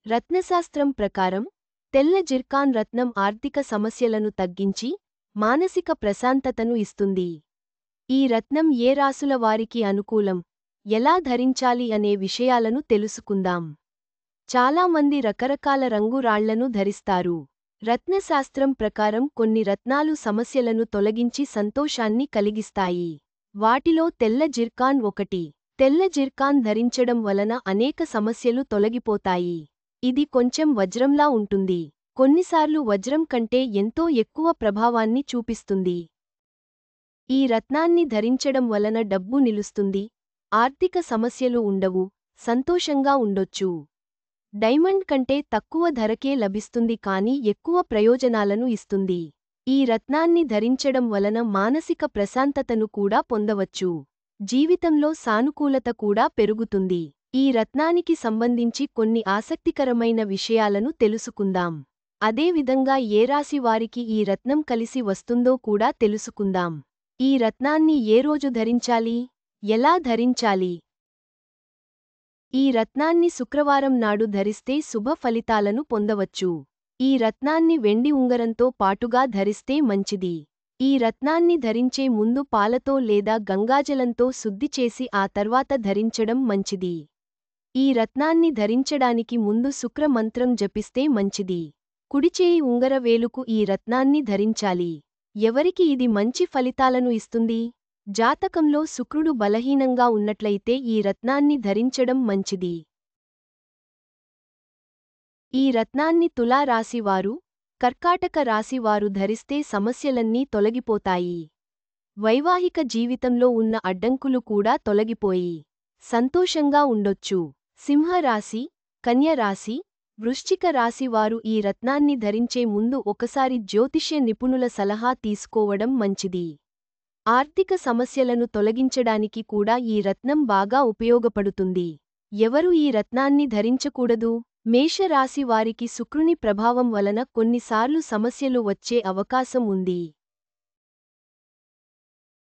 రత్నశాస్త్రం ప్రకారం తెల్ల జిర్కాన్ రత్నం ఆర్థిక సమస్యలను తగ్గించి మానసిక ప్రశాంతతను ఇస్తుంది. ఈ రత్నం ఏ రాసుల వారికి అనుకూలం, ఎలా ధరించాలి అనే విషయాలను తెలుసుకుందాం. చాలామంది రకరకాల రంగు రాళ్లను ధరిస్తారు. రత్నశాస్త్రం ప్రకారం కొన్ని రత్నాలు సమస్యలను తొలగించి సంతోషాన్ని కలిగిస్తాయి. వాటిలో తెల్ల జిర్కాన్ ఒకటి. తెల్ల జిర్కాన్ ధరించడం వలన అనేక సమస్యలు తొలగిపోతాయి. ఇది కొంచెం వజ్రంలా ఉంటుంది. కొన్నిసార్లు వజ్రం కంటే ఎంతో ఎక్కువ ప్రభావాన్ని చూపిస్తుంది. ఈ రత్నాన్ని ధరించడం వలన డబ్బు నిలుస్తుంది, ఆర్థిక సమస్యలు ఉండవు, సంతోషంగా ఉండొచ్చు. డైమండ్ కంటే తక్కువ ధరకే లభిస్తుంది కానీ ఎక్కువ ప్రయోజనాలను ఇస్తుంది. ఈ రత్నాన్ని ధరించడం వలన మానసిక ప్రశాంతతను కూడా పొందవచ్చు. జీవితంలో సానుకూలత కూడా పెరుగుతుంది. ఈ రత్నానికి సంబంధించి కొన్ని ఆసక్తికరమైన విషయాలను తెలుసుకుందాం. అదేవిధంగా ఏ రాశి వారికి ఈ రత్నం కలిసి వస్తుందో కూడా తెలుసుకుందాం. ఈ రత్నాన్ని ఏ రోజు ధరించాలి, ఎలా ధరించాలి? ఈ రత్నాన్ని శుక్రవారం నాడు ధరిస్తే శుభ ఫలితాలను పొందవచ్చు. ఈ రత్నాన్ని వెండి ఉంగరంతో పాటుగా ధరిస్తే మంచిది. ఈ రత్నాన్ని ధరించే ముందు పాలతో లేదా గంగాజలంతో శుద్ధి చేసి ఆ తర్వాత ధరించడం మంచిది. ఈ రత్నాన్ని ధరించడానికి ముందు శుక్ర మంత్రం జపిస్తే మంచిది. కుడిచేయి ఉంగర వేలుకు ఈ రత్నాన్ని ధరించాలి. ఎవరికి ఇది మంచి ఫలితాలను ఇస్తుంది? జాతకంలో శుక్రుడు బలహీనంగా ఉన్నట్లయితే ఈ రత్నాన్ని ధరించడం మంచిది. ఈ రత్నాన్ని తులా రాశివారు, కర్కాటక రాశివారు ధరిస్తే సమస్యలన్నీ తొలగిపోతాయి. వైవాహిక జీవితంలో ఉన్న అడ్డంకులు కూడా తొలగిపోయి సంతోషంగా ఉండొచ్చు. సింహరాశి, కన్య రాశి, వృశ్చిక రాశివారు ఈ రత్నాన్ని ధరించే ముందు ఒకసారి జ్యోతిష్య నిపుణుల సలహా తీసుకోవడం మంచిది. ఆర్థిక సమస్యలను తొలగించడానికి కూడా ఈ రత్నం బాగా ఉపయోగపడుతుంది. ఎవరు ఈ రత్నాన్ని ధరించకూడదు? మేషరాశి వారికి శుక్రుని ప్రభావం వలన కొన్నిసార్లు సమస్యలు వచ్చే అవకాశం ఉంది.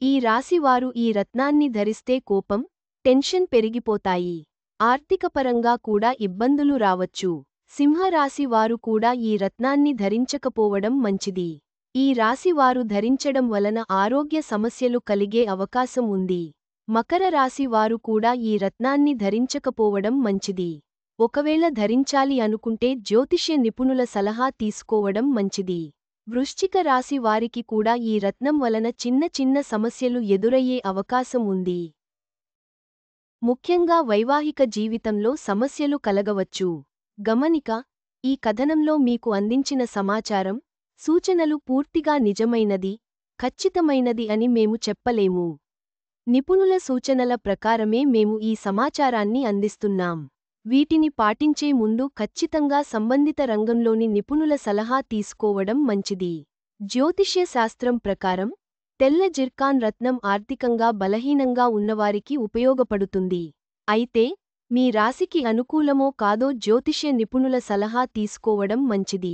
ఈ రాశివారు ఈ రత్నాన్ని ధరిస్తే కోపం, టెన్షన్ పెరిగిపోతాయి. ఆర్థికపరంగా కూడా ఇబ్బందులు రావచ్చు. సింహరాశి వారు కూడా ఈ రత్నాన్ని ధరించకపోవడం మంచిది. ఈ రాశివారు ధరించడం వలన ఆరోగ్య సమస్యలు కలిగే అవకాశం ఉంది. మకర రాశి వారు కూడా ఈ రత్నాన్ని ధరించకపోవడం మంచిది. ఒకవేళ ధరించాలి అనుకుంటే జ్యోతిష్య నిపుణుల సలహా తీసుకోవడం మంచిది. వృశ్చిక రాశి వారికి కూడా ఈ రత్నం వలన చిన్న చిన్న సమస్యలు ఎదురయ్యే అవకాశం ఉంది. ముఖ్యంగా వైవాహిక జీవితంలో సమస్యలు కలగవచ్చు. గమనిక: ఈ కథనంలో మీకు అందించిన సమాచారం, సూచనలు పూర్తిగా నిజమైనది, ఖచ్చితమైనది అని మేము చెప్పలేము. నిపుణుల సూచనల ప్రకారమే మేము ఈ సమాచారాన్ని అందిస్తున్నాం. వీటిని పాటించే ముందు ఖచ్చితంగా సంబంధిత రంగంలోని నిపుణుల సలహా తీసుకోవడం మంచిది. జ్యోతిష్య శాస్త్రం ప్రకారం తెల్ల జిర్కాన్ రత్నం ఆర్థికంగా బలహీనంగా ఉన్నవారికి ఉపయోగపడుతుంది. అయితే మీ రాశికి అనుకూలమో కాదో జ్యోతిష్య నిపుణుల సలహా తీసుకోవడం మంచిది.